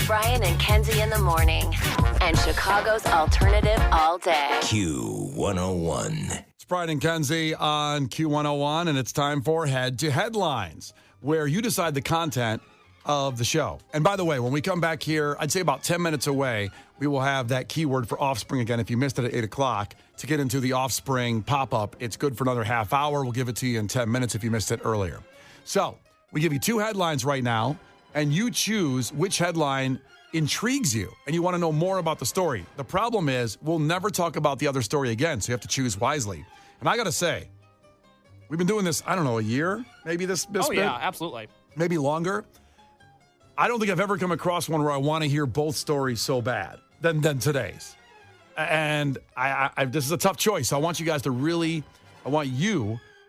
Brian and Kenzie in the morning. And Chicago's alternative all day. Q101. It's Brian and Kenzie on Q101, and it's time for Head to Headlines, where you decide the content of the show. And by the way, when we come back here, I'd say about 10 minutes away, we will have that keyword for Offspring again. If you missed it at 8 o'clock, to get into the Offspring pop-up, it's good for another half hour. We'll give it to you in 10 minutes if you missed it earlier. So we give you two headlines right now, and you choose which headline intrigues you, and you want to know more about the story. The problem is we'll never talk about the other story again, so you have to choose wisely. And I got to say, we've been doing this, I don't know, a year? Maybe this bit? Yeah, absolutely. Maybe longer. I don't think I've ever come across one where I want to hear both stories so bad than today's. And I this is a tough choice. So I want you guys to really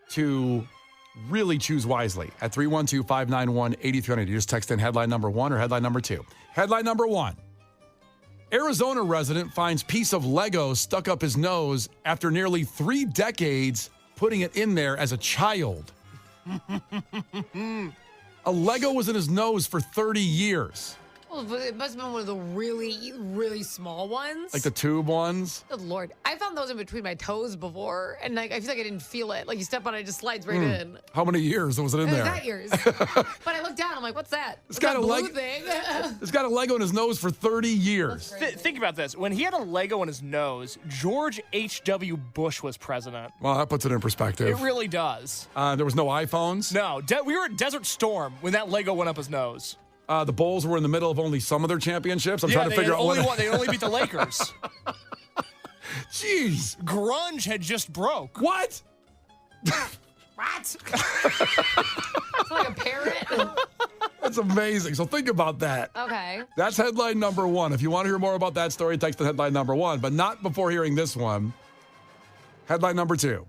choose wisely at 312-591-8300. You just text in headline number 1 or headline number 2. Headline number 1. Arizona resident finds piece of Lego stuck up his nose after nearly 3 decades putting it in there as a child. A Lego was in his nose for 30 years. Well, it must have been one of the really, really small ones. Like the tube ones? Good Lord. I found those in between my toes before, and I feel like I didn't feel it. Like you step on it, it just slides right in. How many years was it in there? Not years. But I looked down, I'm like, what's that? It's got a blue thing. It's got a Lego in his nose for 30 years. Think about this. When he had a Lego in his nose, George H.W. Bush was president. Well, that puts it in perspective. It really does. There was no iPhones. No. We were at Desert Storm when that Lego went up his nose. The Bulls were in the middle of only some of their championships. I'm trying to figure out They only beat the Lakers. Jeez. Grunge had just broke. What? What? It's like a parrot. That's amazing. So think about that. Okay. That's headline number 1. If you want to hear more about that story, text the headline number 1, but not before hearing this one. Headline number 2.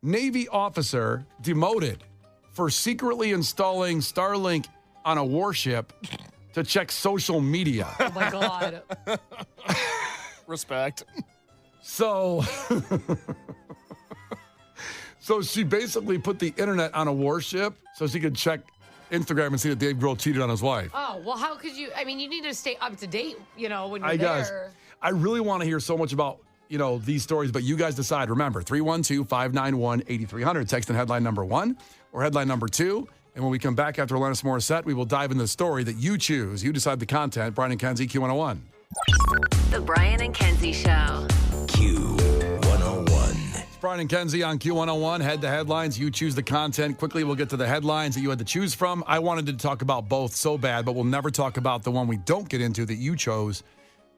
Navy officer demoted for secretly installing Starlink on a warship to check social media. Oh, my God. Respect. So she basically put the internet on a warship so she could check Instagram and see that Dave Grohl cheated on his wife. Oh, well, how could you? I mean, you need to stay up to date, when you're I guess. there. I really want to hear so much about, these stories, but you guys decide. Remember, 312-591-8300. Text in headline number 1 or headline number 2. And when we come back after Alanis Morissette, we will dive into the story that you choose. You decide the content. Brian and Kenzie, Q101. The Brian and Kenzie Show. Q101. It's Brian and Kenzie on Q101. Head to headlines. You choose the content. Quickly, we'll get to the headlines that you had to choose from. I wanted to talk about both so bad, but we'll never talk about the one we don't get into that you chose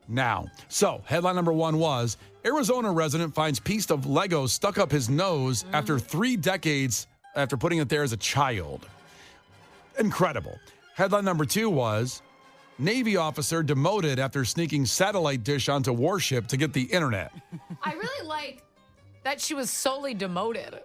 now. So, headline number 1 was, Arizona resident finds piece of Lego stuck up his nose after 3 decades after putting it there as a child. Incredible. Headline number 2 was, Navy officer demoted after sneaking satellite dish onto warship to get the internet. I really like that she was solely demoted.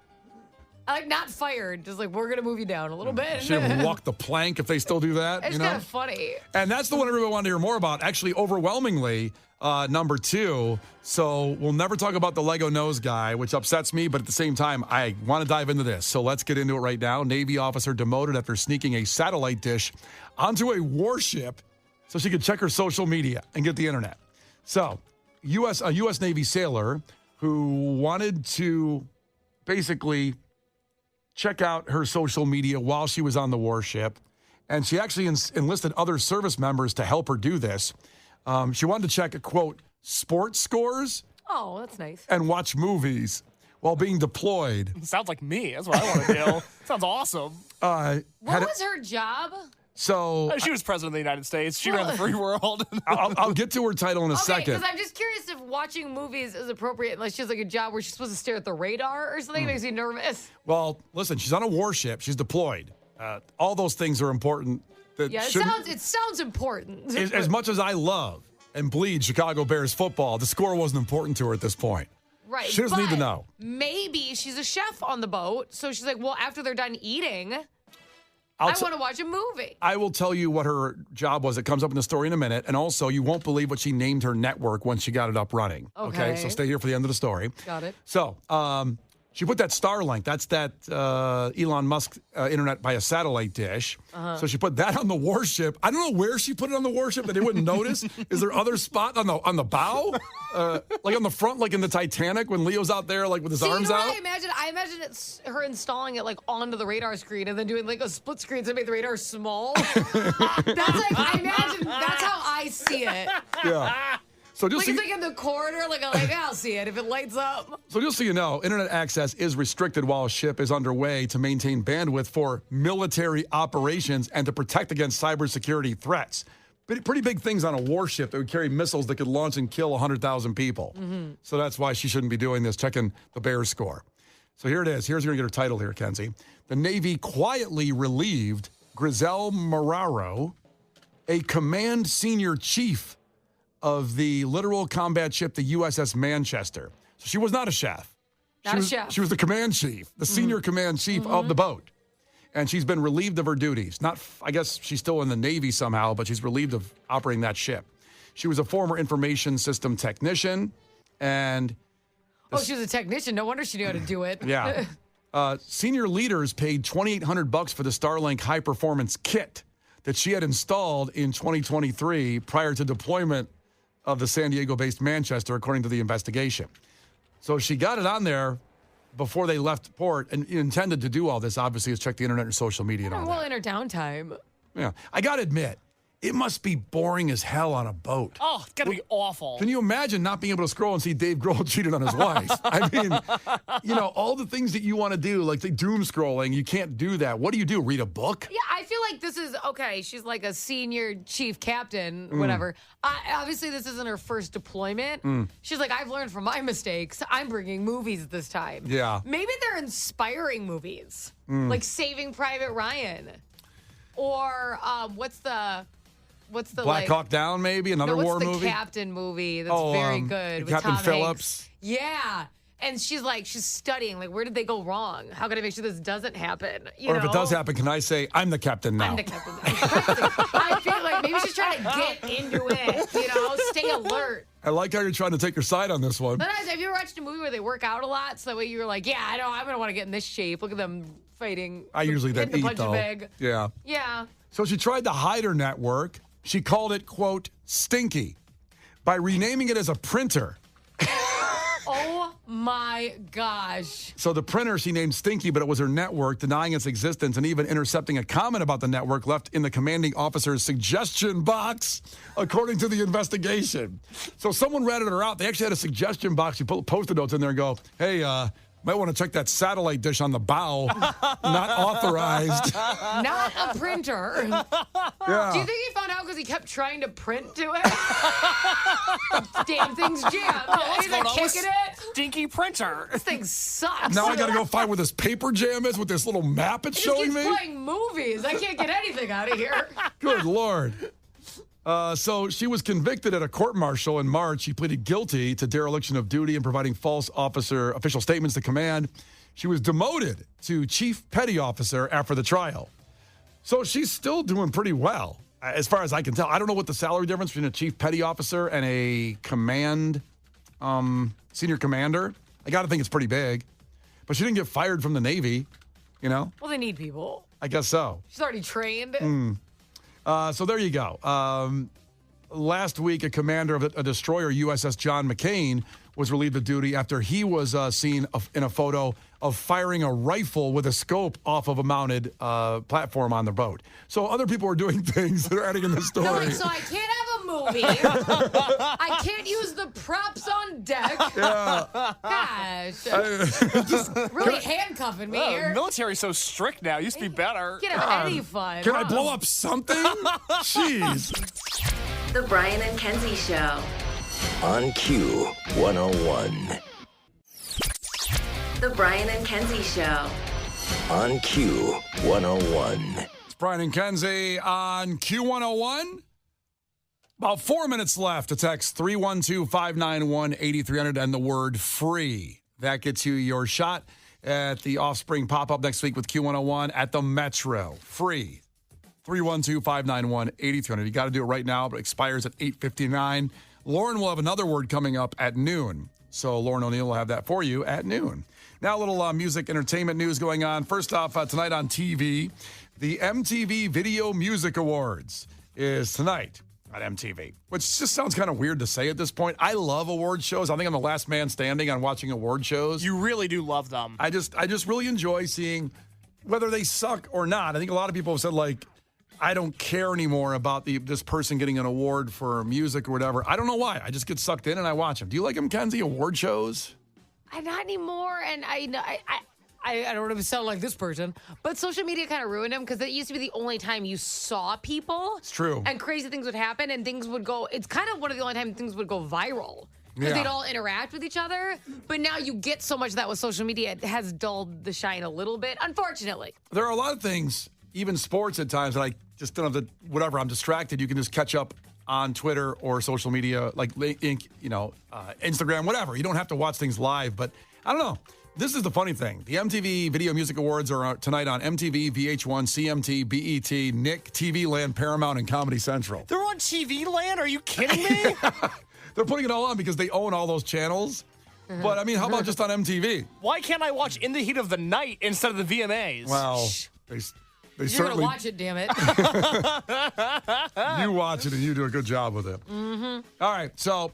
I like not fired, just like, we're going to move you down a little bit. She would walk the plank if they still do that. It's kind of funny. And that's the one everyone wanted to hear more about. Actually, overwhelmingly, number 2. So we'll never talk about the Lego nose guy, which upsets me, but at the same time, I want to dive into this. So let's get into it right now. Navy officer demoted after sneaking a satellite dish onto a warship so she could check her social media and get the internet. So a U.S. Navy sailor who wanted to basically check out her social media while she was on the warship, and she actually enlisted other service members to help her do this. She wanted to check, quote, sports scores. Oh, that's nice. And watch movies while being deployed. Sounds like me. That's what I want to do. Sounds awesome. What was her job? So she was president of the United States. She ran the free world. I'll get to her title in a second. Because I'm just curious if watching movies is appropriate unless she has like a job where she's supposed to stare at the radar or something. It makes me nervous. Well, listen, she's on a warship. She's deployed. All those things are important. Yeah, it sounds important. As much as I love and bleed Chicago Bears football, the score wasn't important to her at this point. Right. She doesn't need to know. Maybe she's a chef on the boat, so she's like, well, after they're done eating, I want to watch a movie. I will tell you what her job was. It comes up in the story in a minute. And also, you won't believe what she named her network once she got it up running. Okay, so stay here for the end of the story. Got it. So, She put that Starlink. That's that Elon Musk internet by a satellite dish. So she put that on the warship. I don't know where she put it on the warship that they wouldn't notice. Is there other spot on the bow, like on the front, like in the Titanic when Leo's out there, like with his arms out? I imagine it's her installing it like onto the radar screen and then doing like a split screen to make the radar small. That's like I imagine. That's how I see it. Yeah. So just Like it's like in the corner, like I'll see it if it lights up. So just so you know, internet access is restricted while a ship is underway to maintain bandwidth for military operations and to protect against cybersecurity threats. Pretty big things on a warship that would carry missiles that could launch and kill 100,000 people. So that's why she shouldn't be doing this, checking the Bears score. So here it is. Here's you're going to get her title here, Kenzie. The Navy quietly relieved Griselle Marrero, a command senior chief of the littoral combat ship, the USS Manchester. So she was not a chef. She was the command chief, the senior command chief of the boat. And she's been relieved of her duties. I guess she's still in the Navy somehow, but she's relieved of operating that ship. She was a former information system technician, and... she was a technician. No wonder she knew how to do it. Yeah. Senior leaders paid $2,800 for the Starlink high-performance kit that she had installed in 2023 prior to deployment of the San Diego-based Manchester, according to the investigation. So she got it on there before they left port and intended to do all this, obviously, is check the internet and social media and all Well, that. in her downtime. Yeah. I got to admit, it must be boring as hell on a boat. Oh, it's got to be awful. Can you imagine not being able to scroll and see Dave Grohl cheated on his wife? I mean, all the things that you want to do, like the doom scrolling, you can't do that. What do? Read a book? Yeah, I feel like this is, okay, she's like a senior chief captain, whatever. Obviously, this isn't her first deployment. She's like, I've learned from my mistakes. I'm bringing movies this time. Yeah. Maybe they're inspiring movies, like Saving Private Ryan. Or what's the Black Hawk Down, maybe? Another war movie? What's the Captain movie that's very good with Captain Tom Phillips. Hanks? Yeah. And she's studying, where did they go wrong? How can I make sure this doesn't happen? If it does happen, can I say, I'm the captain now? I'm the captain now. I feel like maybe she's trying to get into it, stay alert. I like how you're trying to take your side on this one. But have you ever watched a movie where they work out a lot? So that way you're like, yeah, I know, I'm going to want to get in this shape. Look at them fighting. I usually don't in the eat, punch though. bag. Yeah. Yeah. So she tried to hide her network. She called it, quote, stinky, by renaming it as a printer. Oh, my gosh. So the printer she named Stinky, but it was her network, denying its existence and even intercepting a comment about the network left in the commanding officer's suggestion box, according to the investigation. So someone ratted her out. They actually had a suggestion box. You put Post-it notes in there and go, hey, might want to check that satellite dish on the bow. Not authorized. Not a printer. Yeah. Do you think he found out because he kept trying to print to it? Damn thing's jammed. What's He's going like on with kicking it. Stinky printer. This thing sucks. Now I got to go find where this paper jam is with this little map it's It just showing keeps me. playing movies. I can't get anything out of here. Good Lord. So she was convicted at a court-martial in March. She pleaded guilty to dereliction of duty and providing false official statements to command. She was demoted to chief petty officer after the trial. So she's still doing pretty well, as far as I can tell. I don't know what the salary difference between a chief petty officer and a senior commander. I got to think it's pretty big. But she didn't get fired from the Navy, Well, they need people. I guess so. She's already trained. So there you go. Last week, a commander of a destroyer, USS John McCain, was relieved of duty after he was seen in a photo of firing a rifle with a scope off of a mounted platform on the boat. So other people are doing things that are adding in the story. They're like, so I can't have a movie. I can't use the props on deck. Yeah. Gosh. Just really handcuffing me here. The military's so strict now. Used to be better. Can't have any fun. Can I blow up something? Jeez. The Brian and Kenzie Show. On Q101. The Brian and Kenzie Show. On Q101. It's Brian and Kenzie on Q101. About 4 minutes left to text 312-591-8300 and the word free. That gets you your shot at the Offspring pop-up next week with Q101 at the Metro. Free. 312-591-8300. You got to do it right now, but it expires at 8:59. Lauren will have another word coming up at noon. So Lauren O'Neill will have that for you at noon. Now, a little music entertainment news going on. First off, tonight on TV, the MTV Video Music Awards is tonight on MTV, which just sounds kind of weird to say at this point. I love award shows. I think I'm the last man standing on watching award shows. You really do love them. I just really enjoy seeing whether they suck or not. I think a lot of people have said, like, I don't care anymore about this person getting an award for music or whatever. I don't know why. I just get sucked in and I watch them. Do you like them, Kenzie, award shows? Not anymore, and I don't want to sound like this person, but social media kind of ruined them because it used to be the only time you saw people. It's true. And crazy things would happen and things would go, it's kind of one of the only times things would go viral. Because they'd all interact with each other. But now you get so much of that with social media, it has dulled the shine a little bit, unfortunately. There are a lot of things, even sports at times, that I just don't have whatever, I'm distracted. You can just catch up on Twitter or social media, like Instagram, whatever. You don't have to watch things live, but I don't know. This is the funny thing. The MTV Video Music Awards are tonight on MTV, VH1, CMT, BET, Nick, TV Land, Paramount, and Comedy Central. They're on TV Land? Are you kidding me? They're putting it all on because they own all those channels. But, I mean, how about just on MTV? Why can't I watch In the Heat of the Night instead of the VMAs? Well, they You're certainly... going to watch it, damn it. You watch it and you do a good job with it. Mm-hmm. All right, so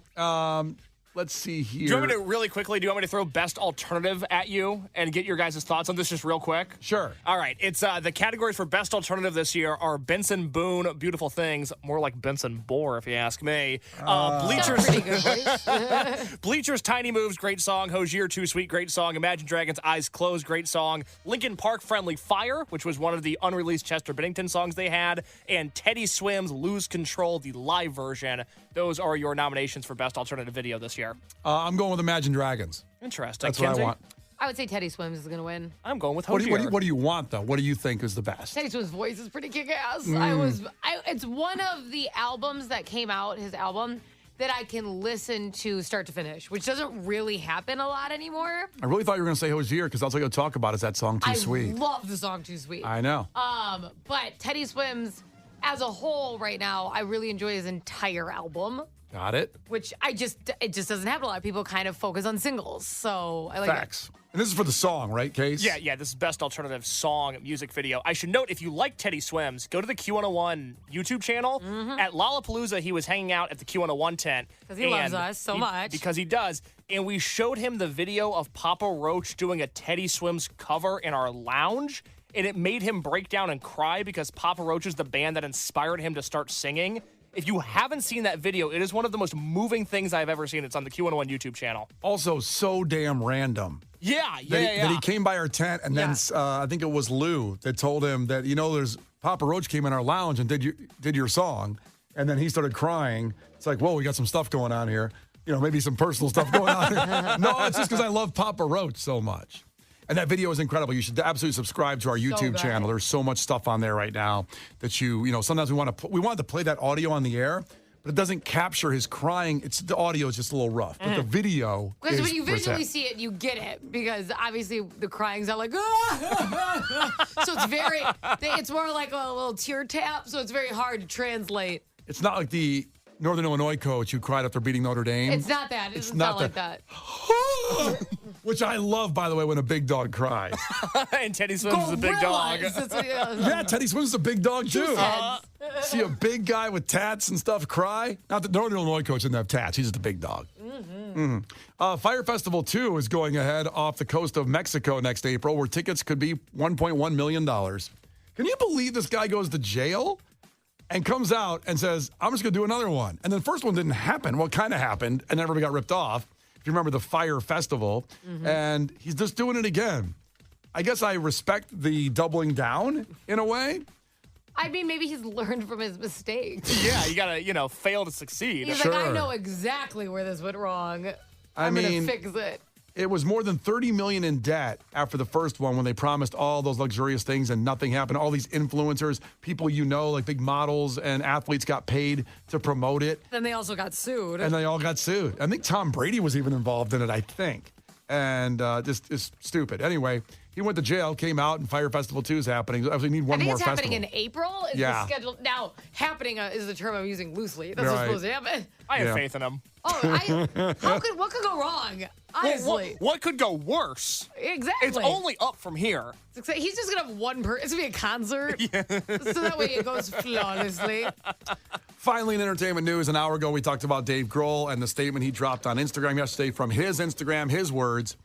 let's see here. Do you want me to really quickly, do you want me to throw best alternative at you and get your guys' thoughts on this just real quick? Sure. All right. It's the categories for best alternative this year are Benson Boone, Beautiful Things, more like Benson Bohr, if you ask me. Bleachers, Pretty good voice. Bleachers, Tiny Moves, great song. Hozier, Too Sweet, great song. Imagine Dragons, Eyes Closed, great song. Linkin Park, Friendly Fire, which was one of the unreleased Chester Bennington songs they had. And Teddy Swims, Lose Control, the live version. Those are your nominations for best alternative video this year. I'm going with Imagine Dragons. Interesting. That's what Kenzie? I want. I would say Teddy Swims is going to win. I'm going with What Hozier. do you want, though? What do you think is the best? Teddy Swims' voice is pretty kick-ass. It's one of the albums that came out, his album, that I can listen to start to finish, which doesn't really happen a lot anymore. I really thought you were going to say Hozier because that's what you'll talk about is that song Too Sweet. I love the song Too Sweet. I know. But Teddy Swims, as a whole right now, I really enjoy his entire album. Got it. Which it just doesn't happen. A lot of people kind of focus on singles. So I like Facts. And this is for the song, right, Case? Yeah, this is best alternative song music video. I should note, if you like Teddy Swims, go to the Q101 YouTube channel. Mm-hmm. At Lollapalooza, he was hanging out at the Q101 tent. Because he loves us so much. Because he does. And we showed him the video of Papa Roach doing a Teddy Swims cover in our lounge. And it made him break down and cry because Papa Roach is the band that inspired him to start singing. If you haven't seen that video, it is one of the most moving things I've ever seen. It's on the Q101 YouTube channel. Also, so damn random. Yeah. That he came by our tent, and then I think it was Lou that told him that, there's Papa Roach came in our lounge and did your song, and then he started crying. It's like, whoa, we got some stuff going on here. Maybe some personal stuff going on here. No, it's just because I love Papa Roach so much. And that video is incredible. You should absolutely subscribe to our YouTube channel. There's so much stuff on there right now that sometimes we wanted to play that audio on the air, but it doesn't capture his crying. The audio is just a little rough, but the video because is when you visually pretend. see it, you get it because obviously the crying's not like so it's more like a little tear tap. So it's very hard to translate. It's not like the Northern Illinois coach who cried after beating Notre Dame. It's not that. It doesn't sound like that. Which I love, by the way, when a big dog cries. And Teddy Swims is a big dog. Yeah, Teddy Swims is a big dog, too. See a big guy with tats and stuff cry? Not the Northern Illinois coach didn't have tats. He's just a big dog. Fire Festival 2 is going ahead off the coast of Mexico next April, where tickets could be $1.1 million. Can you believe this guy goes to jail and comes out and says, I'm just going to do another one? And the first one didn't happen. Well, it kind of happened, and everybody got ripped off. If you remember the Fire Festival, and he's just doing it again. I guess I respect the doubling down in a way. I mean, maybe he's learned from his mistakes. Yeah, you gotta, fail to succeed. He's like, I know exactly where this went wrong. I'm gonna fix it. It was more than $30 million in debt after the first one when they promised all those luxurious things and nothing happened. All these influencers, people like big models and athletes got paid to promote it. Then they also got sued. And they all got sued. I think Tom Brady was even involved in it, I think. And just is stupid. Anyway, He went to jail, came out, and Fire Festival 2 is happening. So we need one I think more it's festival. happening in April. Is Yeah. the schedule now? Happening is the term I'm using loosely. That's what's Right. supposed to happen. I have Yeah. faith in him. Oh, what could go wrong? Honestly, What could go worse? exactly. It's only up from here. He's just gonna have one person. It's gonna be a concert, so that way it goes flawlessly. Finally, in entertainment news, an hour ago, we talked about Dave Grohl and the statement he dropped on Instagram yesterday. From his Instagram, his words,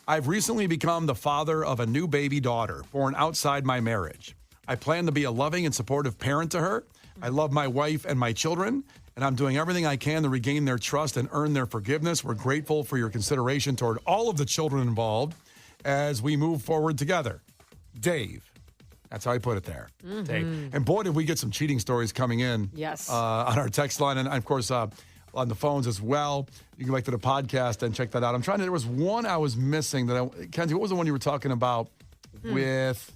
"I've recently become the father of a new baby daughter born outside my marriage. I plan to be a loving and supportive parent to her. I love my wife and my children, and I'm doing everything I can to regain their trust and earn their forgiveness. We're grateful for your consideration toward all of the children involved as we move forward together. Dave." That's how I put it there. Dave. And boy, did we get some cheating stories coming in. Yes. On our text line and, of course, on the phones as well. You can go back to the podcast and check that out. I'm trying to, there was one I was missing Kenzie, what was the one you were talking about with?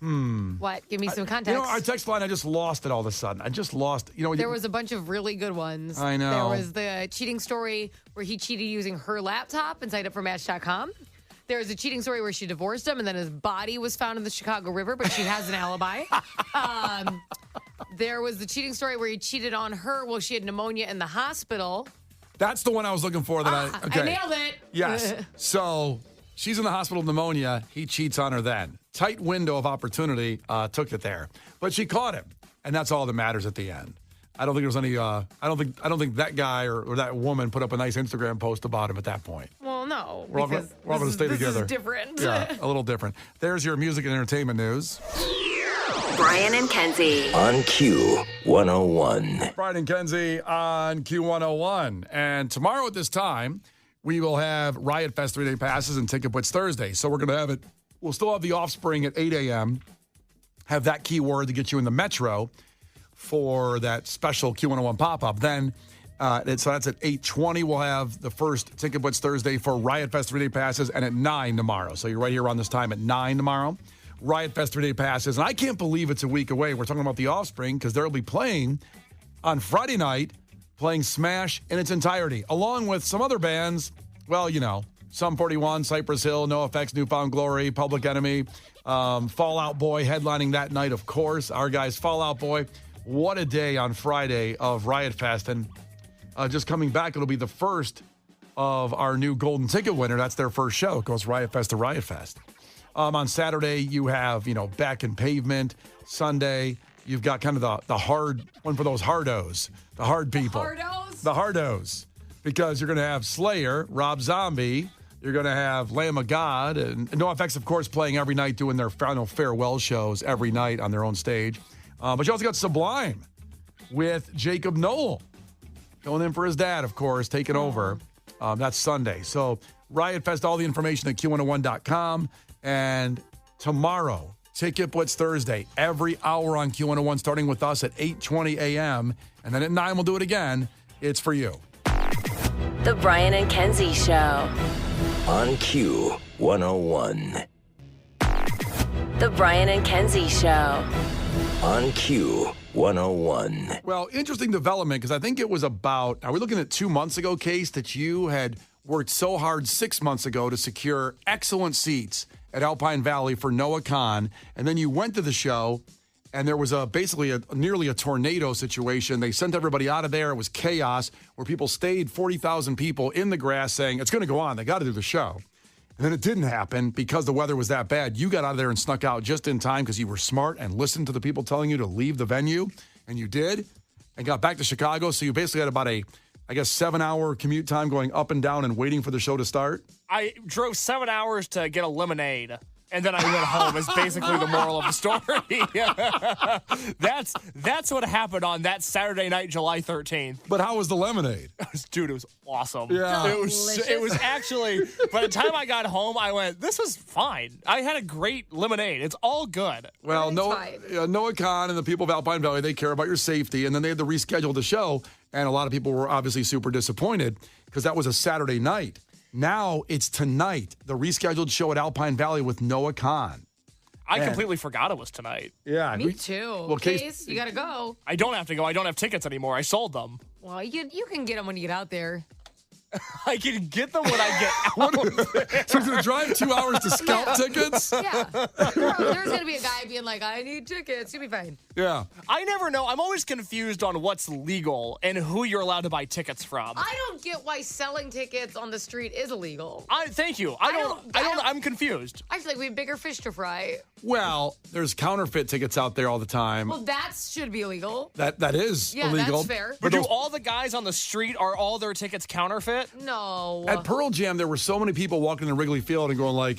What? Give me some context. Our text line, I just lost it all of a sudden. I just lost, There was a bunch of really good ones. I know. There was the cheating story where he cheated using her laptop and signed up for Match.com. There was a cheating story where she divorced him and then his body was found in the Chicago River, but she has an alibi. There was the cheating story where he cheated on her while she had pneumonia in the hospital. That's the one I was looking for. I nailed it. Yes. So she's in the hospital with pneumonia. He cheats on her then. Tight window of opportunity took it there. But she caught him. And that's all that matters at the end. I don't think there's any I don't think that guy or that woman put up a nice Instagram post about him at that point. Well, no. We're all because going to stay together. This is different. Yeah, a little different. There's your music and entertainment news. Brian and Kenzie. On Q101. Brian and Kenzie on Q101. And tomorrow at this time, we will have Riot Fest 3-day passes and Ticket Blitz Thursday. So we're going to have it. We'll still have the Offspring at 8 a.m. Have that keyword to get you in the Metro for that special Q101 pop-up. Then, so that's at 8:20. We'll have the first Ticket Blitz Thursday for Riot Fest 3-day passes, and at 9 tomorrow. So you're right here around this time at 9 tomorrow. Riot Fest 3-day passes. And I can't believe it's a week away. We're talking about the Offspring because they'll be playing on Friday night, playing Smash in its entirety, along with some other bands. Well, Sum 41, Cypress Hill, NoFX, Newfound Glory, Public Enemy, Fall Out Boy headlining that night, of course. Our guys, Fall Out Boy. What a day on Friday of Riot Fest. And just coming back, it'll be the first of our new Golden Ticket winner. That's their first show. It goes Riot Fest to Riot Fest. On Saturday, you have, Back in Pavement. Sunday, you've got kind of the hard one for those hardos, the hard people. The hardos. Because you're going to have Slayer, Rob Zombie. You're going to have Lamb of God. And NoFX, of course, playing every night, doing their final farewell shows every night on their own stage. But you also got Sublime with Jacob Noel going in for his dad, of course, taking over. That's Sunday. So Riot Fest, all the information at Q101.com. And tomorrow, Ticket Blitz Thursday, every hour on Q101, starting with us at 8:20 a.m. And then at 9, we'll do it again. It's for you. The Brian and Kenzie Show. On Q101. The Brian and Kenzie Show. On Q101. Well, interesting development because I think it was are we looking at 2 months ago, Case, that you had worked so hard 6 months ago to secure excellent seats at Alpine Valley for Noah Khan, and then you went to the show, and there was basically nearly a tornado situation. They sent everybody out of there. It was chaos where people stayed, 40,000 people in the grass saying, it's going to go on. They got to do the show. And then it didn't happen because the weather was that bad. You got out of there and snuck out just in time because you were smart and listened to the people telling you to leave the venue, and you did, and got back to Chicago. So you basically had about a 7-hour commute time going up and down and waiting for the show to start. I drove 7 hours to get a lemonade, and then I went home is basically the moral of the story. That's what happened on that Saturday night, July 13th. But how was the lemonade? Dude, it was awesome. Yeah. It was actually, by the time I got home, I went, this was fine. I had a great lemonade. It's all good. Well, Noah Khan and the people of Alpine Valley, they care about your safety, and then they had to reschedule the show, and a lot of people were obviously super disappointed because that was a Saturday night. Now it's tonight, the rescheduled show at Alpine Valley with Noah Khan. I completely forgot it was tonight. Yeah. Me too. Well, Case, you got to go. I don't have to go. I don't have tickets anymore. I sold them. Well, you can get them when you get out there. I can get them when I get out. So he's going to drive 2 hours to scalp tickets? Yeah. There's going to be a guy being like, I need tickets. You'll be fine. Yeah. I never know. I'm always confused on what's legal and who you're allowed to buy tickets from. I don't get why selling tickets on the street is illegal. Thank you. I don't. I'm confused. I feel like we have bigger fish to fry. Well, there's counterfeit tickets out there all the time. Well, that should be illegal. That is illegal. That's fair. But do all the guys on the street, are all their tickets counterfeit? No. At Pearl Jam, there were so many people walking in Wrigley Field and going like,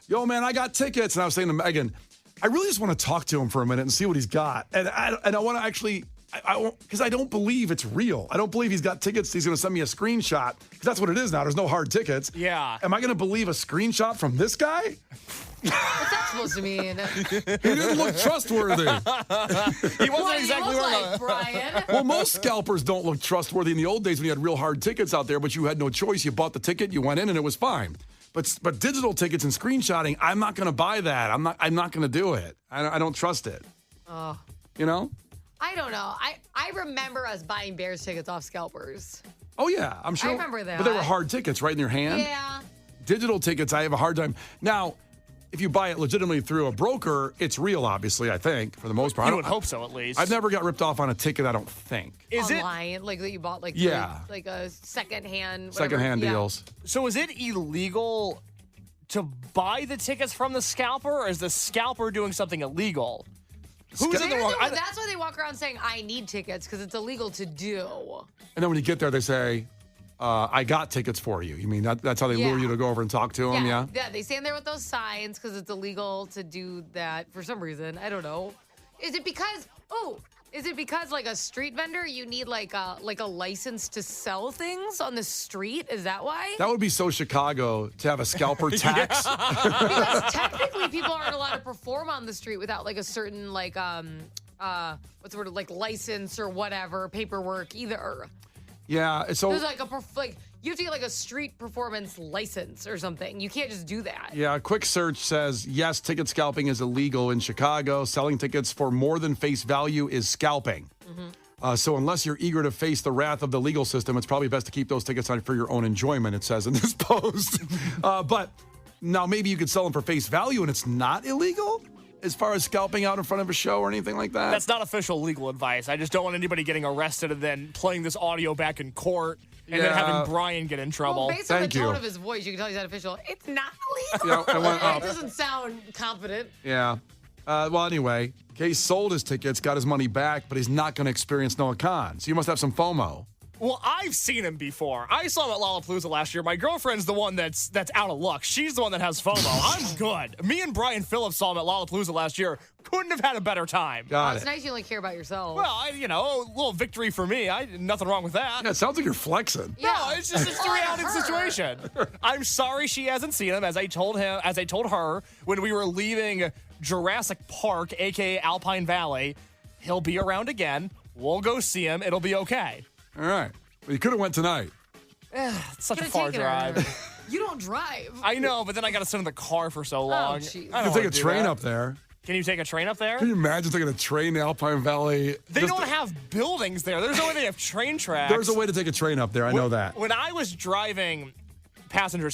yo, man, I got tickets. And I was saying to Megan, I really just want to talk to him for a minute and see what he's got. And I want to actually, because I don't believe it's real. I don't believe he's got tickets. He's going to send me a screenshot, because that's what it is now. There's no hard tickets. Yeah. Am I going to believe a screenshot from this guy? What's that supposed to mean? He didn't look trustworthy. He wasn't exactly like Brian. Well, most scalpers don't look trustworthy in the old days when you had real hard tickets out there, but you had no choice. You bought the ticket, you went in, and it was fine. But digital tickets and screenshotting, I'm not going to buy that. I'm not going to do it. I don't trust it. You know? I don't know. I remember us buying Bears tickets off scalpers. Oh, yeah. I'm sure. I remember that. But they were hard tickets right in your hand. Yeah. Digital tickets, I have a hard time. Now, if you buy it legitimately through a broker, it's real, obviously, I think, for the most part. You would hope so, at least. I've never got ripped off on a ticket, I don't think. Is it? Online, like that you bought like like a secondhand Deals. So is it illegal to buy the tickets from the scalper, or is the scalper doing something illegal? Who's in the wrong? That's why they walk around saying, I need tickets, because it's illegal to do. And then when you get there, they say, I got tickets for you. You mean that's how they lure you to go over and talk to them, yeah? Yeah, they stand there with those signs because it's illegal to do that for some reason. I don't know. Is it because like a street vendor, you need like a license to sell things on the street? Is that why? That would be so Chicago to have a scalper tax. Because technically people aren't allowed to perform on the street without like a certain like what's the word, like license or whatever, paperwork either. Yeah, so there's like you have to get like a street performance license or something. You can't just do that. yeah, a quick search says, yes, ticket scalping is illegal in Chicago. Selling tickets for more than face value is scalping. So unless you're eager to face the wrath of the legal system, it's probably best to keep those tickets on for your own enjoyment, it says in this post. But now maybe you could sell them for face value and it's not illegal as far as scalping out in front of a show or anything like that? That's not official legal advice. I just don't want anybody getting arrested and then playing this audio back in court and then having Brian get in trouble. Well, based on the tone of his voice, you can tell he's not official. It's not illegal. Yeah, it doesn't sound confident. Yeah. Well, anyway, Case sold his tickets, got his money back, but he's not going to experience Noah Khan. So you must have some FOMO. Well, I've seen him before. I saw him at Lollapalooza last year. My girlfriend's the one that's out of luck. She's the one that has FOMO. I'm good. Me and Brian Phillips saw him at Lollapalooza last year. Couldn't have had a better time. It's nice you only care about yourself. Well, a little victory for me. Nothing wrong with that. Yeah, it sounds like you're flexing. Yeah. No, it's just a reality situation. I'm sorry she hasn't seen him, as I told her when we were leaving Jurassic Park, aka Alpine Valley. He'll be around again. We'll go see him. It'll be okay. All right. Well, you could have went tonight. It's such a far drive. You don't drive. I know, but then I got to sit in the car for so long. jeez. You can take a train up there. Can you take a train up there? Can you imagine taking a train to Alpine Valley? They don't have buildings there. There's no way they have train tracks. There's a way to take a train up there. I know that. When I was driving passenger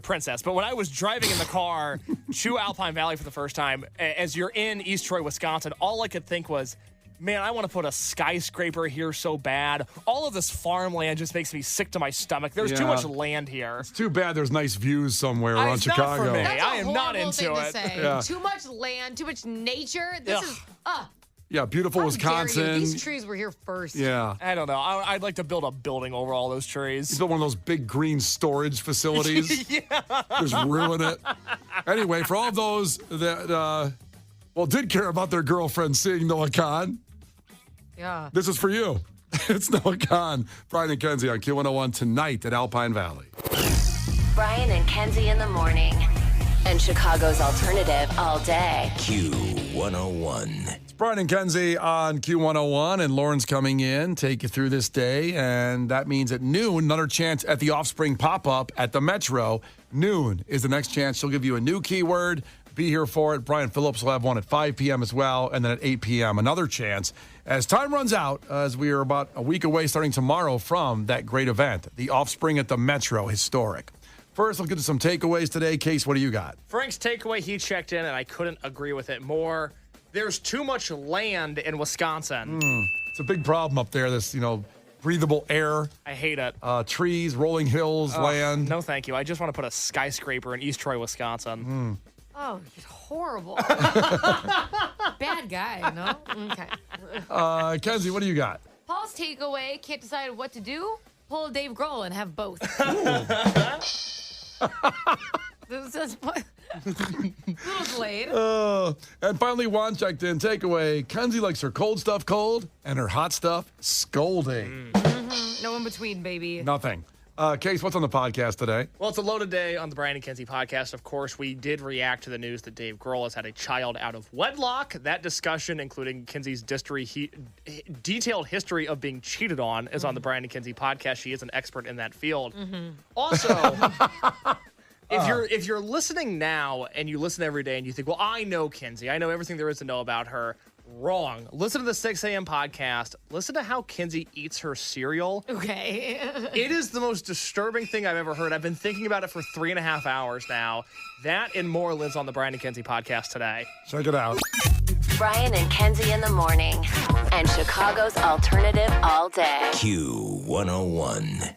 princess, but when I was driving in the car to Alpine Valley for the first time, as you're in East Troy, Wisconsin, all I could think was, man, I want to put a skyscraper here so bad. All of this farmland just makes me sick to my stomach. There's too much land here. It's too bad there's nice views somewhere around Chicago. Not for me. That's I am not into thing it. To say. Yeah. Too much land, too much nature. This is Yeah, beautiful how Wisconsin. dare you? These trees were here first. Yeah. I don't know. I'd like to build a building over all those trees. You built one of those big green storage facilities. Yeah. Just ruin it. Anyway, for all of those that, did care about their girlfriend seeing Noah Khan, Yeah. this is for you. It's Noah Khan, Brian and Kenzie on Q101 tonight at Alpine Valley. Brian and Kenzie in the morning. And Chicago's alternative all day. Q101. It's Brian and Kenzie on Q101, and Lauren's coming in, take you through this day, and that means at noon, another chance at the Offspring pop-up at the Metro. Noon is the next chance. She'll give you a new keyword. Be here for it. Brian Phillips will have one at 5 p.m. as well, and then at 8 p.m. another chance As time runs out, as we are about a week away starting tomorrow from that great event, the Offspring at the Metro, historic. First, let's get to some takeaways today. Case, what do you got? Frank's takeaway, he checked in, and I couldn't agree with it more. There's too much land in Wisconsin. It's a big problem up there, this, breathable air, I hate it. trees, rolling hills, land. No, thank you. I just want to put a skyscraper in East Troy, Wisconsin. Oh, you're horrible. Bad guy, no? Okay. Kenzie, what do you got? Paul's takeaway, can't decide what to do? Pull a Dave Grohl and have both. This is what? Little delayed. And finally, Juan checked in. Takeaway, Kenzie likes her cold stuff cold and her hot stuff scolding. No in between, baby. Nothing. Case, what's on the podcast today? Well, it's a loaded day on the Brian and Kenzie podcast. Of course, we did react to the news that Dave Grohl has had a child out of wedlock. That discussion, including Kenzie's detailed history of being cheated on, is on the Brian and Kenzie podcast. She is an expert in that field. Also, if you're listening now and you listen every day and you think, well, I know Kenzie, I know everything there is to know about her. Wrong. Listen to the 6 a.m. podcast. Listen to how Kenzie eats her cereal. Okay. It is the most disturbing thing I've ever heard. I've been thinking about it for 3.5 hours now. That and more lives on the Brian and Kenzie podcast today. Check it out. Brian and Kenzie in the morning. And Chicago's alternative all day. Q101.